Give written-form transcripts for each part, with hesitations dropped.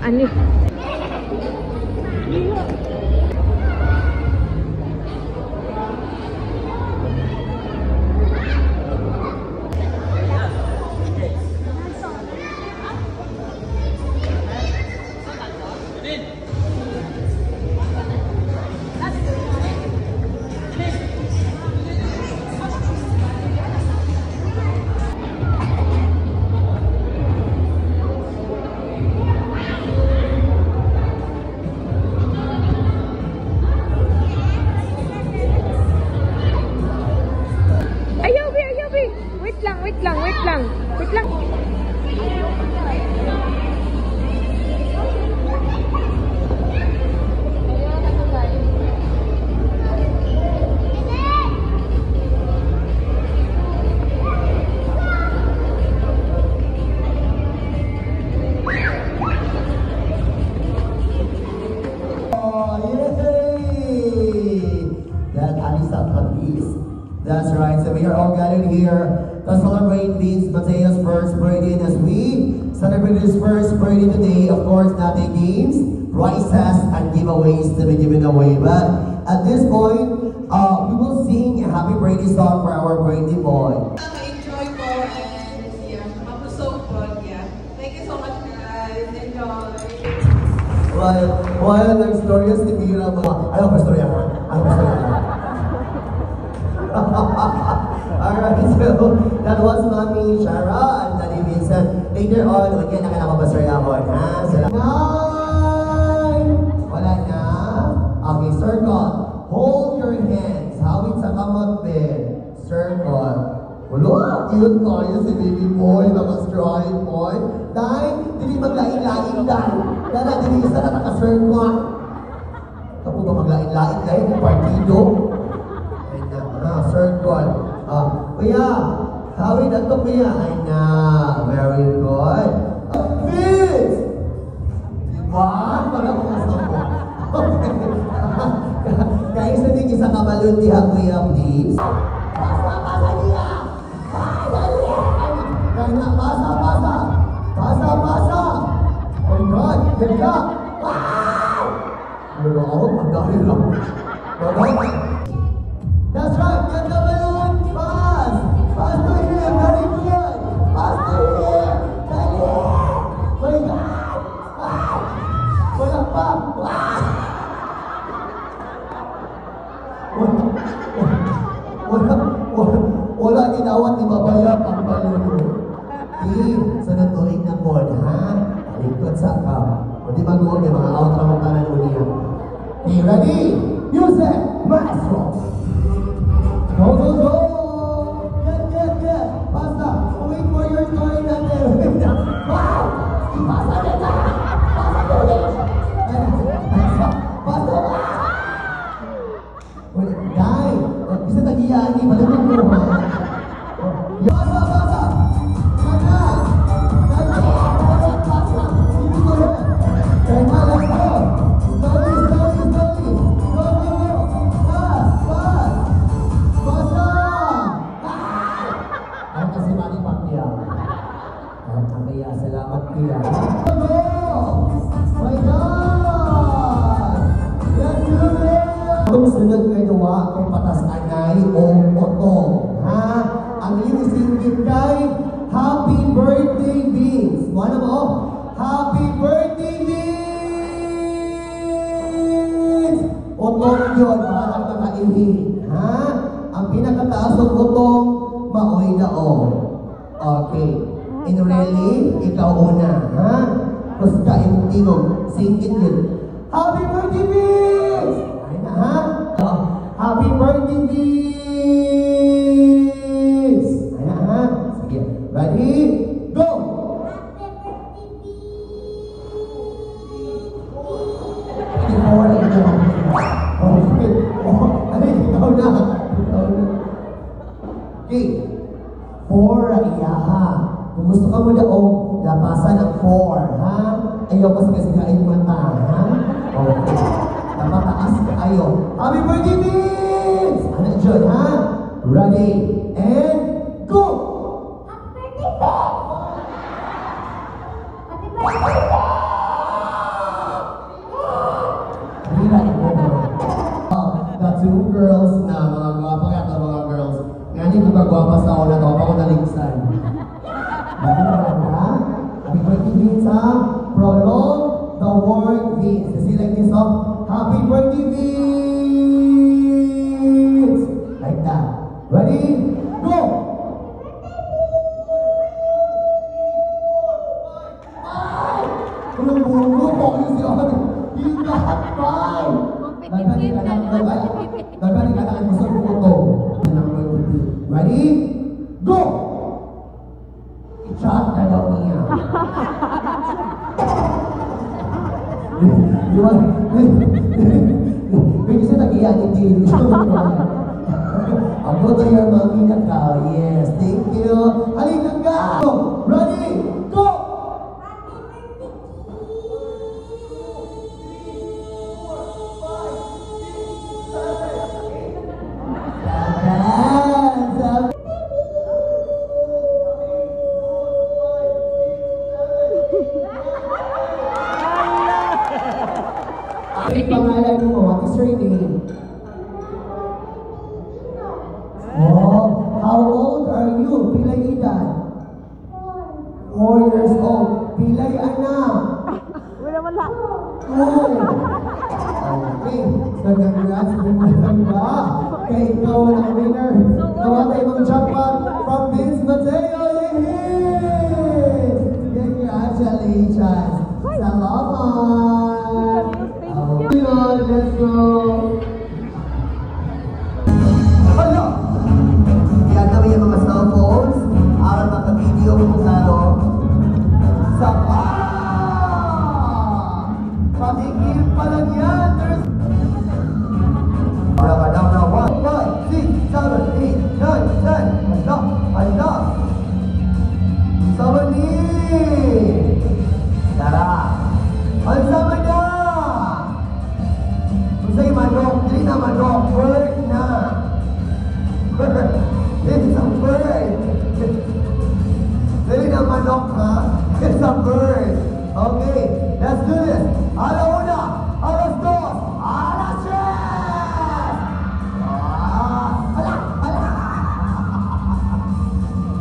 Ani. Wait lang. That's right, so we are all gathered here to celebrate Vince Mateo's first birthday. As we celebrate his first birthday today, of course, nothing games, prizes, and giveaways to be given away. But at this point, we will sing a happy birthday song for our birthday boy. Enjoy po, and yeah, mapusog po, yeah. Thank you so much, guys. Enjoy. Well, nag-stories ni Mira mo. Ayaw pa story ako. Alright, so that was Mommy Shara and Daddy Vincent. Later on, again, nakanapapasari ako, ha? So, 9! Wala na? Okay, circle. Hold your hands. Hawit sa kamot, Ben. Circle. Wala, cute tayo si baby boy, naka-stride boy. Dahil, hindi maglain-lain dahil. Dahil, hindi isa na naka-circle. Kapo ba maglain-lain dahil? Partido? Circle. Kuya, hawin na ito, kuya. Ay na, very good. Vince! Diba? Para ko kasama. Okay. Guys, natin isa kabalun diha, kuya, please. Pasa niya! Pasa! Oh my God, ganda! Wow! Ano ako? Ang dahil lang. That's right, get the balloon, pass to him, very good, pass to him, dali, my God, wow, wala pa, wala ginawat ni Babayap ang balloon. Sa natuig na board, ha? Alikot sa ka. O di mag-uog yung mga outro mo kanan uliya. Okay, ready? Music, maestro! Go! Get! Basta! Wait for your story natin! Wow! Basta nila! Basta ulit! Basta! Wait, guy! Bisa tagiyaan ni Malibig mo, ha? Basta! Mana! Basta! Hindi ko yun! Kaya let's go! Salamat kuya. My God! Let's do it! Itong sunod kay Dua kay patas anay o otong. Ha? Ang iyong singgit kay Happy Birthday Vince. Ano mo? Happy Birthday Vince! Otong yun, parang kakaihin. Ha? Ang pinakataas ng otong, maoy na o. Okay. In really, ikaw una, ha? Tapos kain-inom, singin yun. Happy birthday, Vince! Ay na, ha? Happy birthday, Vince! Ay na, ha? Sige. Ready? Go! Happy birthday, Vince! Ay, ikaw na. Okay. 4, iyaha. Kung gusto ka mo daong lapasan ng 4, ha? Ayaw kasi kain mata, ha? Okay. Napataas ka ayaw. Happy birthday, Vince! Ano dyan, ha? Ready? And go! Happy birthday, Vince! Happy birthday, Vince! this. You see like this, oh? Happy birthday, Vince! Like that. Ready? Go! Kung bungo po kayo si Ate, hikahat five! Dagani ka na kayo sa photo. Ready? Go! I-chat na daw niya. Kasi nag-iyan, hindi gusto mo ba? Ako to your mommy na ka. Yes, thank you. Halika ka! Ready? Go! Ano pangalan mo? What is your name? Oh, how old are you? Pilay edad? 4 years old. Pilay anak? Wala. Oh. Okay. So, congrats mo ba? Kaya ikaw ang winner. Nawa tayo ng jackpot from Vince Mateo. Yay! Congratulations. Salamat. Let's go. Hala! Yan kami yung mga cellphones. Para maka-video kung sano. Sa patigil pa lang yan. Abracadabra, 1, 5, 6, 7, 8, 9, 10. Handa! Sama ni! Tara! Ang sama na! Say manok, hindi na manok, bird na. Bird. It's a bird. Hindi na manok, ha? It's a bird. Okay, let's do this. Ala una, alas dos, alas tres. Ala.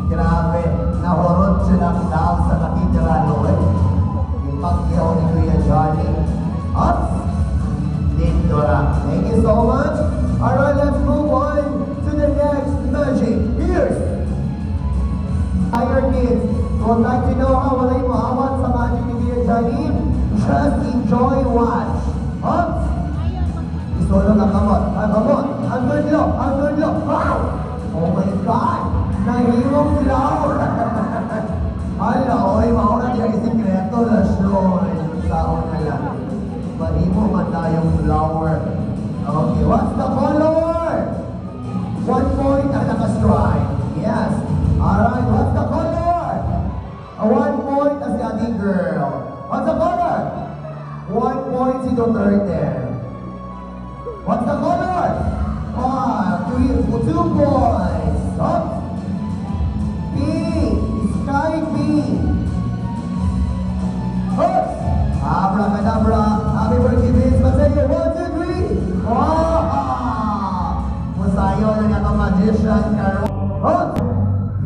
Grabe, nahorot silang daw sa katidral, Lord. Yung pagyaw ni Kuya Johnny. Up. Dora. Thank you so much. Alright, let's move on to the next magic. Here's Tiger Kids. Would like to know how will you awat sa magic ni Kuya Johnny? Just enjoy watch. Huh? Isolo na kamot. Kamot. Ang gudlo. Wow! Oh my God! Nahimong flower. Hala, oy, mauna diya isikreto na show. Saon na lang. Mahimo man tayong flower. Okay, what's the color? 1 point at naka-strike. Yes. Alright, what's the color? 1 point as the ating girl. What's the color? 1 point si Duterte. What's the color? 2 points. Up. Pink. Sky pink. Up. Abracadabra. Happy birthday, Vince Mateo. 1, 2, 3. Musayo na nga itong magician.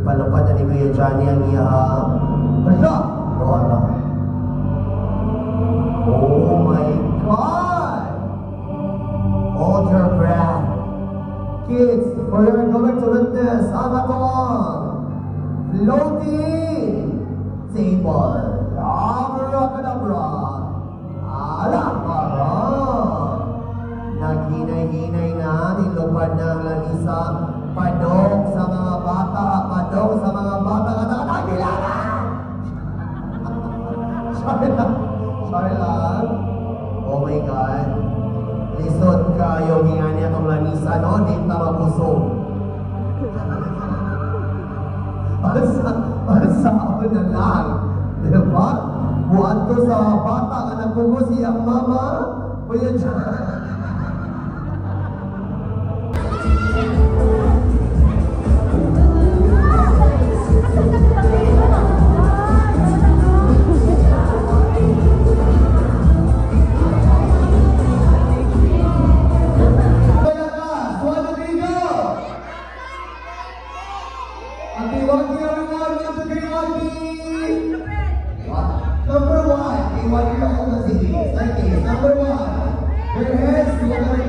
Ipalupad na ni Kuya Johnny ang iyahang. Basta! Doon. Oh my God! Hold your breath. Kids, for you're going to witness ang atong floating table. Abracadabra. Naghinay-hinay na, nilupad na ang lanisa. Padok sa mga bata. Kailangan! Sorry lang. Oh my God. Lisod kayo, hinga niya itong lanisa, no? Di ta mabusog. Saan na lang. Diba? Buwan ko sa bata, anak ko siyang mama. Kuya John. Number 1, a 1-year-old na si Vince. Like this. Number one. Her hands, look at